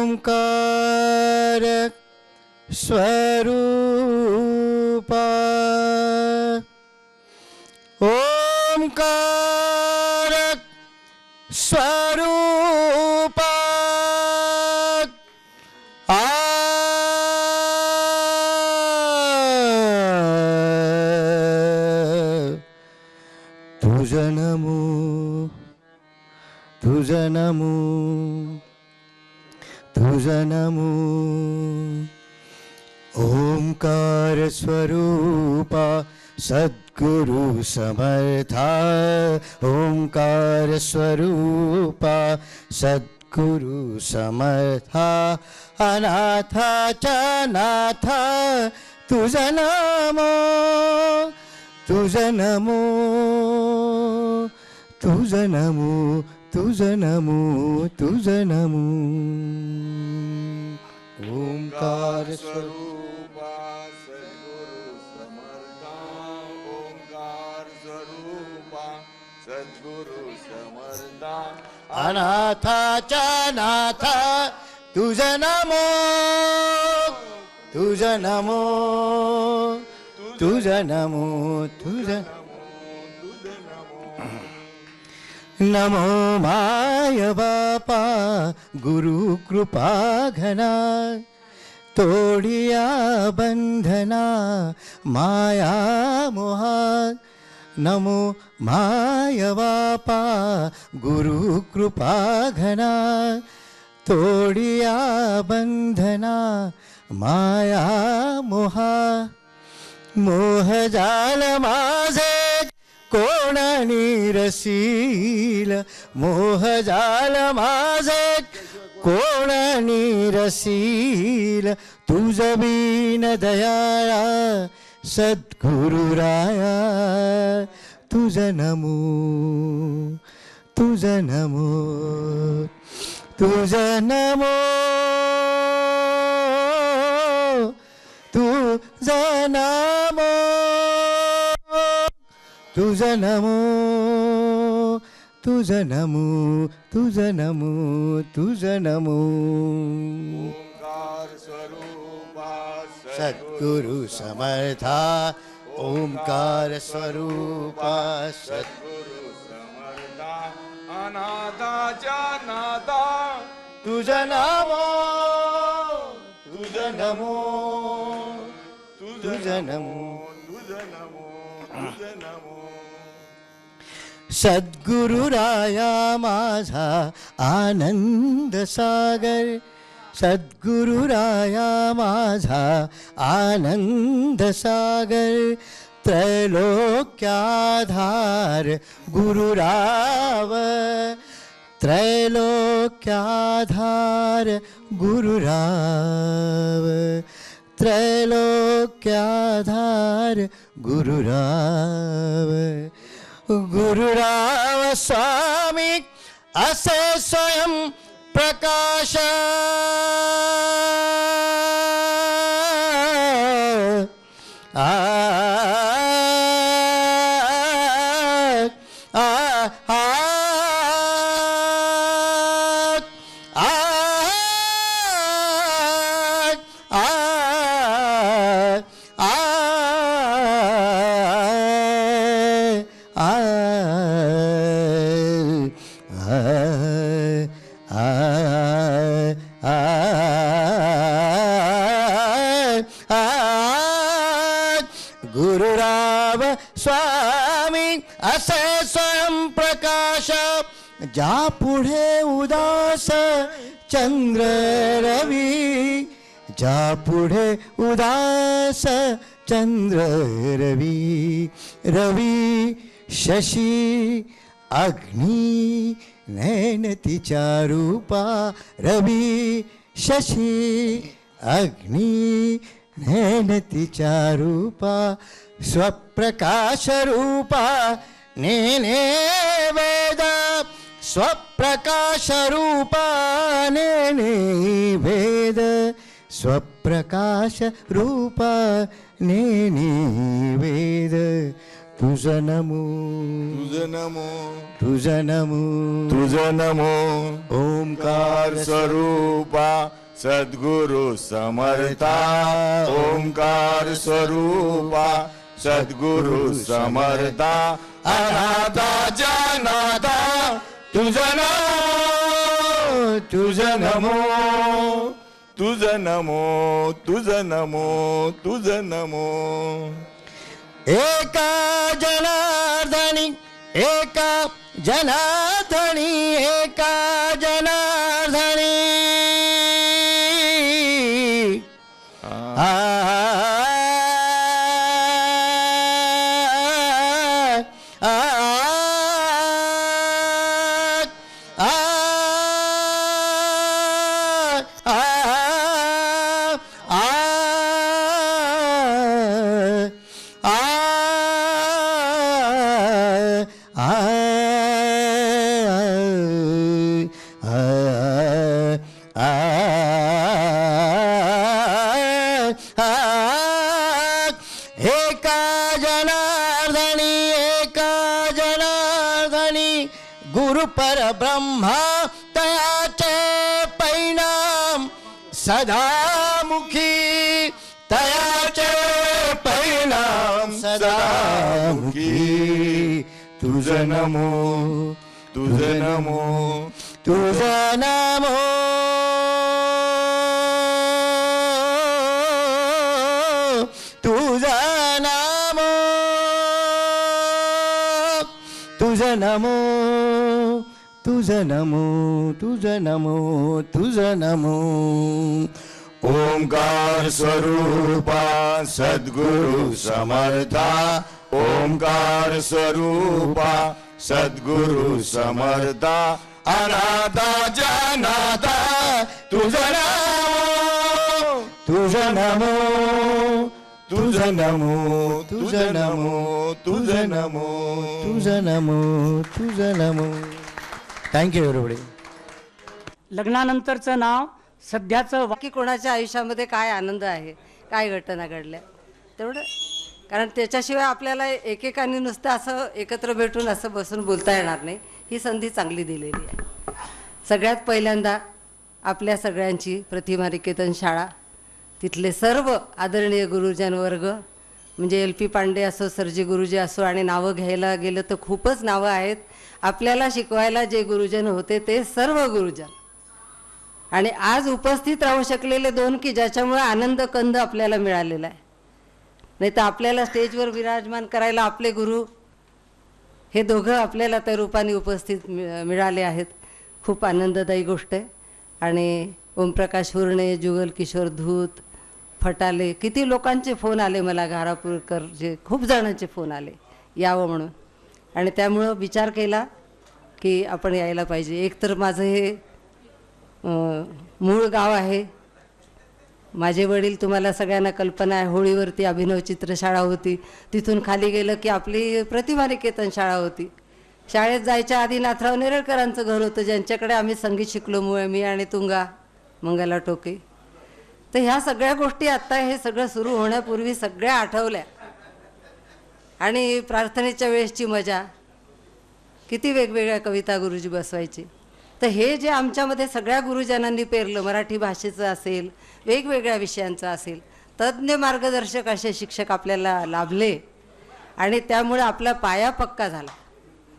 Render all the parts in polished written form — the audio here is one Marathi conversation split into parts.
ओंकार स्वरूपा ओंकार स्वरूपा तुझं नमो तुझं नमो तुझं नमो ओंकार स्वरूपा सद्गुरु समर्था ओंकार स्वरूपा सद्गुरु समर्था अनाथाच्या नाथा तुझं नमो तुझं नमो तुझं नमो तुझं नमो तुझं नमो ओंकार स्वरूपा सद्गुरु समर्था ओंकार स्वरूपा सद्गुरु समर्था अनाथाच्या नाथा तुझं नमो तुझं नमो तुझं नमो तुझं नमो माय बापा गुरु कृपा घना तोडिया बंधना माया मोहा नमो माय बापा गुरु कृपा घना तोडिया बंधना माया मोहा मोह जाल माझे कोणानी रसील मोह जाल माझे कोणानी रसील तुझ बीन दयाळा सद्गुरुराया तुझ नमो तुझ नमो तुझ नमो तुझ नमो तुझं नमो तुझं नमो तुझं नमो तुझं नमो ओंकार स्वरूपा सद्गुरु समर्था ओंकार स्वरूपा सद्गुरु समर्था अनाथाच्या नाथा तुझं नमो तुझं नमो तुझं नमो तुझं नमो तुझं नमो सद्गुरुराया माझा आनंद सागर सद्गुरुराया माझा आनंद सागर त्रैलोक्याधार गुरुराव त्रैलोक्याधार गुरुराव त्रैलोक्याधार गुरुराव गुरुराव स्वामी असे स्वयं प्रकाश गुरुराव स्वामी असे स्वयंप्रकाश ज्या पुढे उदास चंद्र रवी ज्या पुढे उदास चंद्र रवी रवी शशी अग्नी नैन तिच्या रूपा रवी शशी अग्नी नैन तिच्या रूपा स्वप्रकाश रूपा नेने वेद स्वप्रकाश रूपा नेने वेद स्वप्रकाश रूपा नेने वेद तुझं नमो तुझं नमो तुझं नमो तुझं नमो ओंकार स्वरूपा सद्गुरु समर्था ओंकार स्वरूपा सद्गुरु समर्था अनाथा जनाथा तुझं नमो तुझं नमो तुझं नमो तुझं नमो तुझं नमो एका जनार्दनी एका जनार्दनी एका जनार्दनी एका जनार्दनी एका जनार्दनी गुरु परब्रह्मा तयाचे परिणाम सदामुखी तयाचे परिणाम सदामुखी तुझं नमो तुझं नमो तुझं नमो तुझं नमो तुझं नमो तुझं नमो तुझं नमो तुझं नमो ओंकार स्वरूपा सद्गुरु समर्था ओंकार स्वरूपा सद्गुरु समर्था अनाथा जनाथा तुझं नमो तुझं नमो तुझं नमो तुझं नमो तुझं नमो तुझं नमो तुझं नमो थँक्यू एवढे लग्नानंतरचं नाव सध्याचं की कोणाच्या आयुष्यामध्ये काय आनंद आहे, काय घटना घडल्या तेवढं. कारण त्याच्याशिवाय आपल्याला एकेकाने नुसतं असं एकत्र भेटून असं बसून बोलता येणार नाही. ही संधी चांगली दिलेली आहे. सगळ्यात पहिल्यांदा आपल्या सगळ्यांची प्रतिमा निकेतन शाळा, तिथले सर्व आदरणीय गुरुजन वर्ग, म्हणजे LP पांडे असो, सरजी गुरुजी असो, आणि नावं घ्यायला गेलं तर खूपच नावं आहेत. आपल्याला शिकवायला जे गुरुजन होते ते सर्व गुरुजन, आणि आज उपस्थित राहू शकलेले 2 की ज्याच्यामुळे आनंद कंद आपल्याला मिळालेला आहे. नाही तर आपल्याला स्टेजवर विराजमान करायला आपले गुरु हे दोघं आपल्याला त्या रूपाने उपस्थित मिळाले आहेत. खूप आनंददायी गोष्ट आहे. आणि ओमप्रकाश हुर्णे, जुगल किशोर धूत, फटाले, किती लोकांचे फोन आले मला, घारापूरकरचे खूप जणांचे फोन आले यावं म्हणून. आणि त्यामुळं विचार केला की आपण यायला पाहिजे. एक तर माझं हे मूळ गाव आहे. माझे वडील, तुम्हाला सगळ्यांना कल्पना आहे, होळीवरती अभिनव चित्रशाळा होती. तिथून खाली गेलं की आपली प्रतिभा निकेतन शाळा होती. शाळेत जायच्या आधी नाथराव नेरळकरांचं घर होतं, ज्यांच्याकडे आम्ही संगीत शिकलो, मी आणि तुंगा मंगला टोके. तर ह्या सगळ्या गोष्टी आत्ता हे सगळं सुरू होण्यापूर्वी सगळ्या आठवल्या. आणि प्रार्थनेच्या वेळेसची मजा, किती वेगवेगळ्या कविता गुरुजी बसवायची. तर हे जे आमच्यामध्ये सगळ्या गुरुजनांनी पेरलं, मराठी भाषेचं असेल, वेगवेगळ्या विषयांचं असेल, तज्ज्ञ मार्गदर्शक असे शिक्षक आपल्याला लाभले. आणि त्यामुळे आपला पाया पक्का झाला.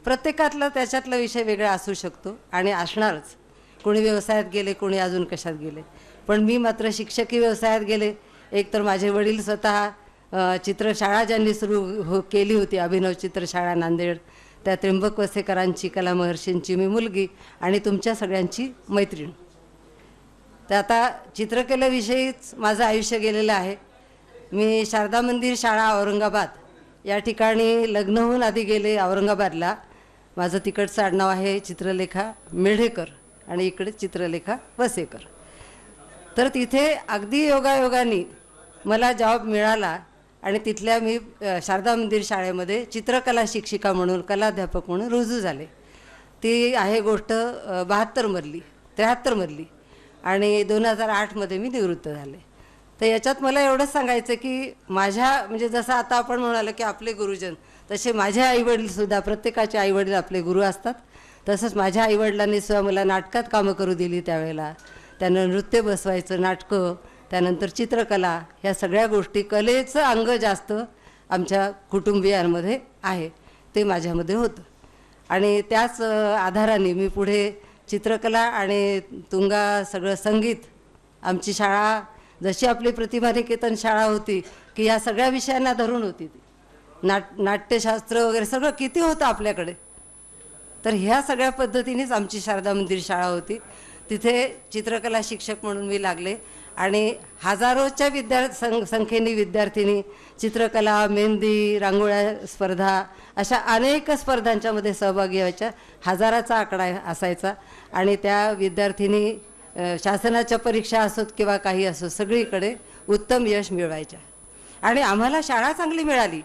प्रत्येकातला त्याच्यातला विषय वेगळा असू शकतो आणि असणारच. कोणी व्यवसायात गेले, कोणी अजून कशात गेले, पण मी मात्र शिक्षकी व्यवसायात गेले. एक तर माझे वडील स्वतः चित्रशाळा ज्यांनी सुरू केली होती, अभिनव चित्रशाळा नांदेड, त्या त्र्यंबक वसेकरांची, कला महर्षींची मी मुलगी आणि तुमच्या सगळ्यांची मैत्रीण. तर आता चित्रकलेविषयीच माझं आयुष्य गेलेलं आहे. मी शारदा मंदिर शाळा औरंगाबाद या ठिकाणी लग्न होऊन आधी गेले औरंगाबादला. माझं तिकडचं आडनाव आहे चित्रलेखा मेढेकर आणि इकडे चित्रलेखा वसेकर. तर तिथे अगदी योगायोगाने मला जॉब मिळाला आणि तिथल्या मी शारदा मंदिर शाळेमध्ये चित्रकला शिक्षिका म्हणून, कलाध्यापक म्हणून रुजू झाले. ती आहे गोष्ट 73 मधली आणि 2008मध्ये मी निवृत्त झाले. तर याच्यात मला एवढंच सांगायचं की माझ्या, म्हणजे जसं आता आपण म्हणालो की आपले गुरुजन, तसे माझे आईवडीलसुद्धा, प्रत्येकाचे आईवडील आपले गुरु असतात. तसंच माझ्या आईवडिलांनी सुद्धा मला नाटकात कामं करू दिली त्यावेळेला. त्यानं नृत्य बसवायचं, नाटकं, त्यानंतर चित्रकला, ह्या सगळ्या गोष्टी, कलेचं अंग जास्त आमच्या कुटुंबियांमध्ये आहे, ते माझ्यामध्ये होतं. आणि त्याच आधाराने मी पुढे चित्रकला आणि तुंगा सगळं संगीत, आमची शाळा जशी आपली प्रतिभा निकेतन शाळा होती की या सगळ्या विषयांना धरून होती ती. नाट्यशास्त्र वगैरे सगळं किती होतं आपल्याकडे. तर ह्या सगळ्या पद्धतीनेच आमची शारदा मंदिर शाळा होती. तिथे चित्रकला शिक्षक म्हणून मी लागले आणि हजारोच्या संख्येने विद्यार्थिनी चित्रकला, मेहंदी, रांगोळ्या स्पर्धा, अशा अनेक स्पर्धांच्यामध्ये सहभागी व्हायच्या. हजाराचा आकडा असायचा आणि त्या विद्यार्थिनी शासनाच्या परीक्षा असोत किंवा काही असो, सगळीकडे उत्तम यश मिळवायच्या. आणि आम्हाला शाळा चांगली मिळाली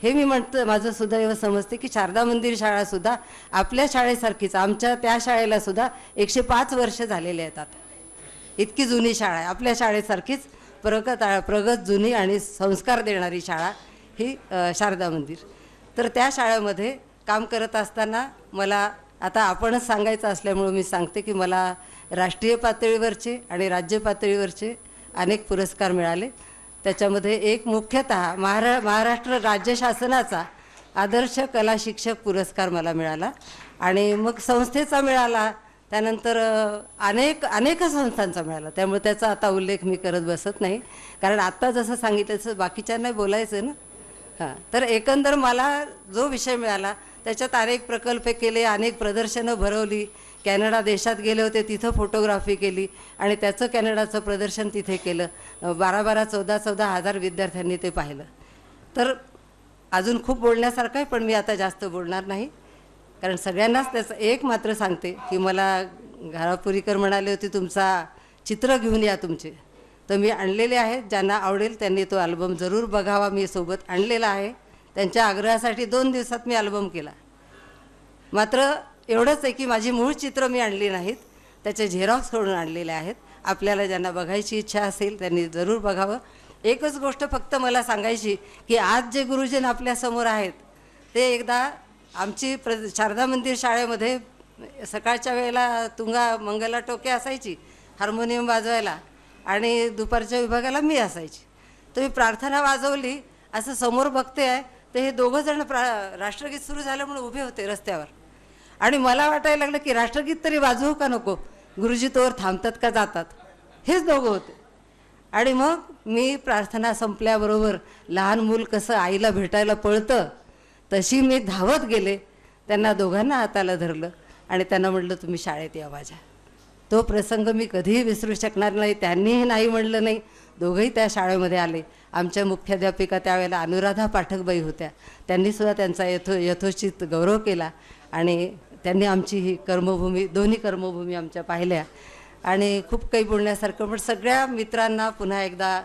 हे मी म्हणतं, माझं सुदैव समजते की शारदा मंदिर शाळासुद्धा आपल्या शाळेसारखीच, आमच्या त्या शाळेलासुद्धा 105 वर्ष झालेले आहेत आता. इतकी जुनी शाळा आहे, आपल्या शाळेसारखीच प्रगत जुनी आणि संस्कार देणारी शाळा ही शारदा मंदिर. तर त्या शाळेमध्ये काम करत असताना मला, आता आपणच सांगायचं असल्यामुळं मी सांगते की मला राष्ट्रीय पातळीवरचे आणि राज्य पातळीवरचे अनेक पुरस्कार मिळाले. त्याच्यामध्ये एक मुख्यतः महाराष्ट्र राज्य शासनाचा आदर्श कला शिक्षक पुरस्कार मला मिळाला आणि मग संस्थेचा मिळाला. त्यानंतर अनेक संस्थांचा मिळाला. त्यामुळे त्याचा आता उल्लेख मी करत बसत नाही, कारण आत्ता जसं सांगितलं तसं बाकीच्यांना बोलायचं ना. हां, तर एकंदर मला जो विषय मिळाला त्याच्यात अनेक प्रकल्प केले, अनेक प्रदर्शनं भरवली. कॅनडा देशात गेले होते, तिथं फोटोग्राफी केली आणि त्याचं कॅनडाचं प्रदर्शन तिथे केलं. 12,000-14,000 हजार विद्यार्थ्यांनी ते पाहिलं. तर अजून खूप बोलण्यासारखं आहे, पण मी आता जास्त बोलणार नाही, कारण सगळ्यांनाच त्याचं एक मात्र सांगते की मला घारापुरीकर म्हणाले होते तुमचा चित्र घेऊन या तुमचे, तर मी आणलेले आहेत. ज्यांना आवडेल त्यांनी तो अल्बम जरूर बघावा. मी सोबत आणलेला आहे. त्यांच्या आग्रहासाठी 2 दिवसात मी अल्बम केला. मात्र एवढंच आहे की माझी मूळ चित्र मी आणली नाहीत, त्याचे झेरॉक्स करून आणलेले आहेत. आपल्याला ज्यांना बघायची इच्छा असेल त्यांनी जरूर बघावं. एकच गोष्ट फक्त मला सांगायची की आज जे गुरुजन आपल्यासमोर आहेत ते एकदा आमची शारदा मंदिर शाळेमध्ये सकाळच्या वेळेला तुंगा मंगला टोके असायची हार्मोनियम वाजवायला आणि दुपारच्या विभागाला मी असायची. तर मी प्रार्थना वाजवली, असं समोर बघते आहे तर हे दोघंजण राष्ट्रगीत सुरू झालं म्हणून उभे होते रस्त्यावर आणि मला वाटायला लागलं की राष्ट्रगीत तरी वाजवू का नको, गुरुजी तोवर थांबतात का जातात, हेच दोघं होते. आणि मग मी प्रार्थना संपल्याबरोबर लहान मूल कसं आईला भेटायला पळतं तशी मी धावत गेले, त्यांना दोघांना हाताला धरलं आणि त्यांना म्हटलं तुम्ही शाळेत या माझ्या. तो प्रसंग मी कधीही विसरू शकणार नाही. त्यांनीही नाही म्हणलं नाही, दोघंही त्या शाळेमध्ये आले. आमच्या मुख्याध्यापिका त्यावेळेला अनुराधा पाठकबाई होत्या, त्यांनीसुद्धा त्यांचा यथोचित गौरव केला आणि त्यांनी आमची ही कर्मभूमी, दोन्ही कर्मभूमी आमच्या पाहिल्या आणि खूप काही बोलण्यासारखं. पण सगळ्या मित्रांना पुन्हा एकदा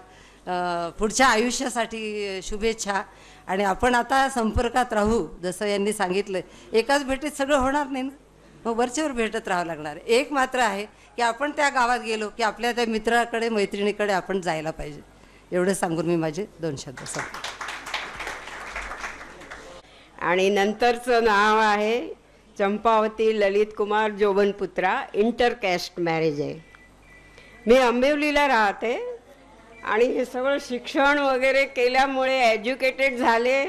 पुढच्या आयुष्यासाठी शुभेच्छा. आणि आपण आता संपर्कात राहू, जसं यांनी सांगितलं एकाच भेटीत सगळं होणार नाही ना, मग वरचेवर भेटत राहावं लागणार. एक मात्र आहे की आपण त्या गावात गेलो की आपल्या त्या मित्राकडे मैत्रिणीकडे आपण जायला पाहिजे. एवढं सांगून मी माझे 2 शब्द संपले. आणि नंतरचं नाव आहे चंपावती ललित कुमार जोबनपुत्रा. इंटरकॅस्ट मॅरेज आहे. मी आंबिवलीला राहते आणि हे सगळं शिक्षण वगैरे केल्यामुळे एज्युकेटेड झाले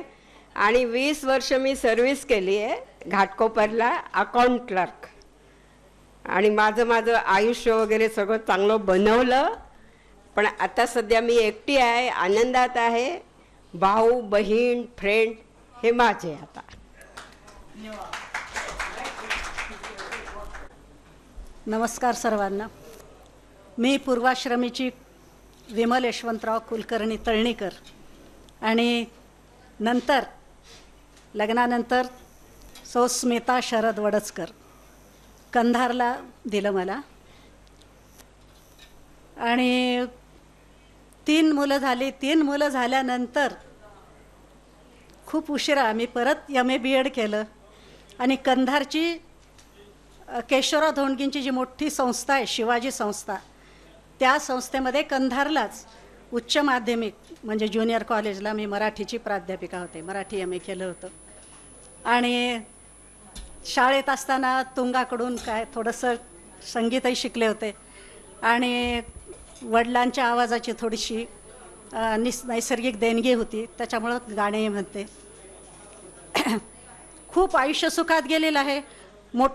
आणि 20 वर्ष मी सर्व्हिस केली आहे घाटकोपरला अकाउंट क्लर्क. आणि माझं आयुष्य वगैरे सगळं चांगलं बनवलं. पण आता सध्या मी एकटी आहे, आनंदात आहे. भाऊ बहीण फ्रेंड हे माझे आता. नमस्कार सर्वांना. मी पूर्वाश्रमीची विमल यशवंतराव कुलकर्णी तळणीकर आणि नंतर लग्नानंतर सौ स्मिता शरद वडचकर. कंधारला दिलं मला आणि 3 मुलं झाली. 3 मुलं झाल्यानंतर खूप उशिरा मी परत MA BEd केलं आणि कंधारची केशवराव धोंडगींची जी मोठी संस्था आहे शिवाजी संस्था, त्या संस्थेमध्ये कंधारलाच उच्च माध्यमिक म्हणजे ज्युनियर कॉलेजला मी मराठीची प्राध्यापिका होते. मराठी MA केलं होतं. आणि शाळेत असताना तुंगाकडून काय थोडंसं संगीतही शिकले होते आणि वडिलांच्या आवाजाची थोडीशी नैसर्गिक देणगी होती, त्याच्यामुळं गाणे म्हणते. खूप आयुष्य सुखात गेलेलं आहे. मोठं